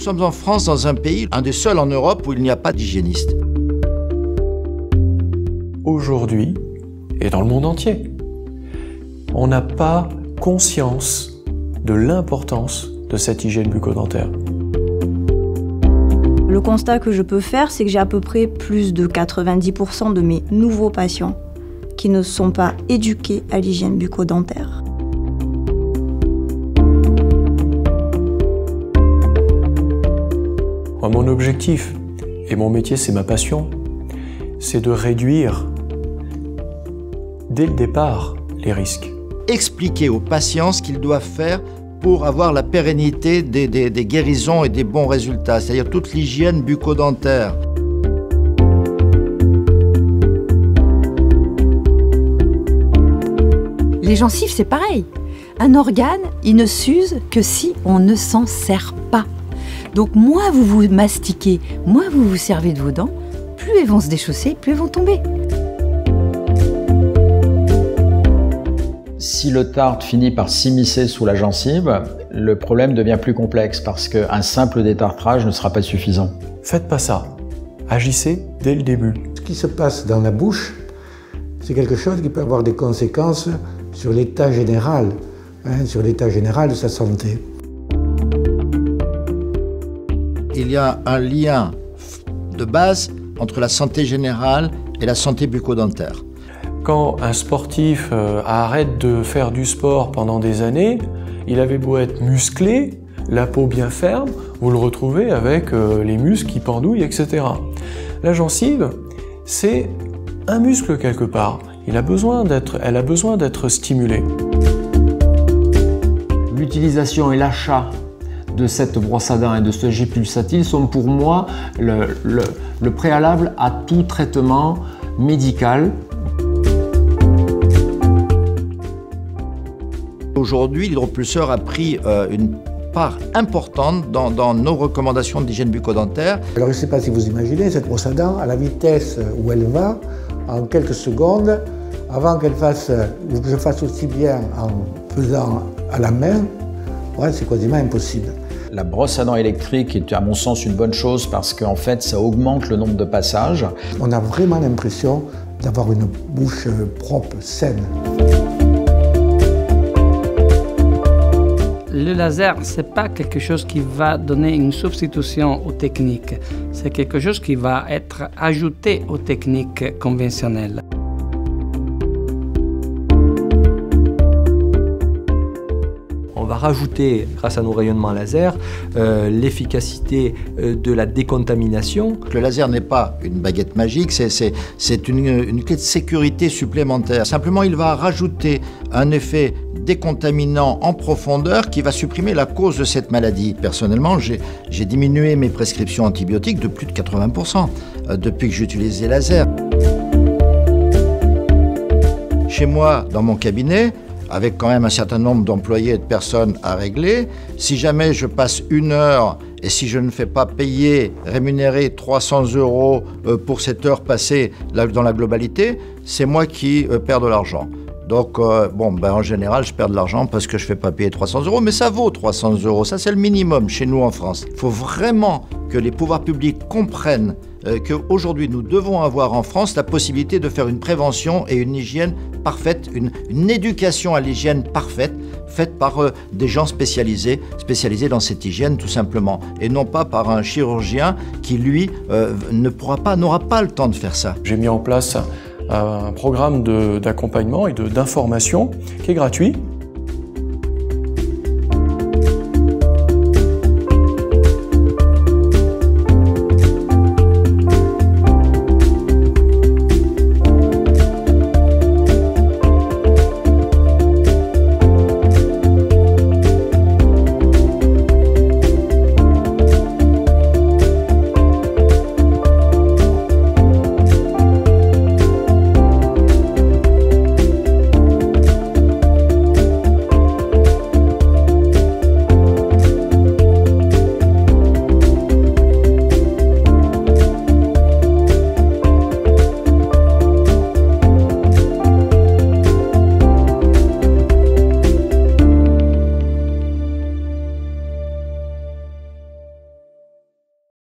sommes en France, dans un pays, un des seuls en Europe où il n'y a pas d'hygiéniste. Aujourd'hui, et dans le monde entier, on n'a pas conscience de l'importance de cette hygiène bucco-dentaire. Le constat que je peux faire, c'est que j'ai à peu près plus de 90% de mes nouveaux patients qui ne sont pas éduqués à l'hygiène bucco-dentaire. Mon objectif, et mon métier c'est ma passion, c'est de réduire dès le départ les risques. Expliquer aux patients ce qu'ils doivent faire pour avoir la pérennité des guérisons et des bons résultats, c'est-à-dire toute l'hygiène bucco-dentaire. Les gencives, c'est pareil. Un organe, il ne s'use que si on ne s'en sert pas. Donc moins vous vous mastiquez, moins vous vous servez de vos dents, plus elles vont se déchausser, plus elles vont tomber. Si le tartre finit par s'immiscer sous la gencive, le problème devient plus complexe parce qu'un simple détartrage ne sera pas suffisant. Faites pas ça. Agissez dès le début. Ce qui se passe dans la bouche, c'est quelque chose qui peut avoir des conséquences sur l'état général, sur l'état général de sa santé. Il y a un lien de base entre la santé générale et la santé bucco-dentaire. Quand un sportif arrête de faire du sport pendant des années, il avait beau être musclé, la peau bien ferme, vous le retrouvez avec les muscles qui pendouillent, etc. La gencive, c'est un muscle quelque part. Elle a besoin d'être stimulée. L'utilisation et l'achat de cette brosse à dents et de ce jet pulsatile sont pour moi le préalable à tout traitement médical. Aujourd'hui, l'hydropulseur a pris une part importante dans nos recommandations d'hygiène bucco-dentaire. Alors je ne sais pas si vous imaginez cette brosse à dents, à la vitesse où elle va, en quelques secondes, avant qu'elle fasse, ou que je fasse aussi bien en faisant à la main, ouais, c'est quasiment impossible. La brosse à dents électrique est à mon sens une bonne chose parce qu'en fait ça augmente le nombre de passages. On a vraiment l'impression d'avoir une bouche propre, saine. Le laser, ce n'est pas quelque chose qui va donner une substitution aux techniques. C'est quelque chose qui va être ajouté aux techniques conventionnelles. On va rajouter, grâce à nos rayonnements laser, l'efficacité de la décontamination. Le laser n'est pas une baguette magique, c'est une clé de sécurité supplémentaire. Simplement, il va rajouter un effet décontaminant en profondeur qui va supprimer la cause de cette maladie. Personnellement, j'ai diminué mes prescriptions antibiotiques de plus de 80% depuis que j'utilise les lasers. Chez moi, dans mon cabinet, avec quand même un certain nombre d'employés et de personnes à régler, si jamais je passe 1 heure et si je ne fais pas payer, rémunérer 300 € pour cette heure passée dans la globalité, c'est moi qui perds de l'argent. Donc, en général, je perds de l'argent parce que je ne fais pas payer 300 €, mais ça vaut 300 €. Ça, c'est le minimum chez nous en France. Il faut vraiment que les pouvoirs publics comprennent qu'aujourd'hui, nous devons avoir en France la possibilité de faire une prévention et une hygiène parfaite, une éducation à l'hygiène parfaite, faite par des gens spécialisés dans cette hygiène tout simplement, et non pas par un chirurgien qui, lui, n'aura pas le temps de faire ça. J'ai mis en place un programme d'accompagnement et d'information qui est gratuit,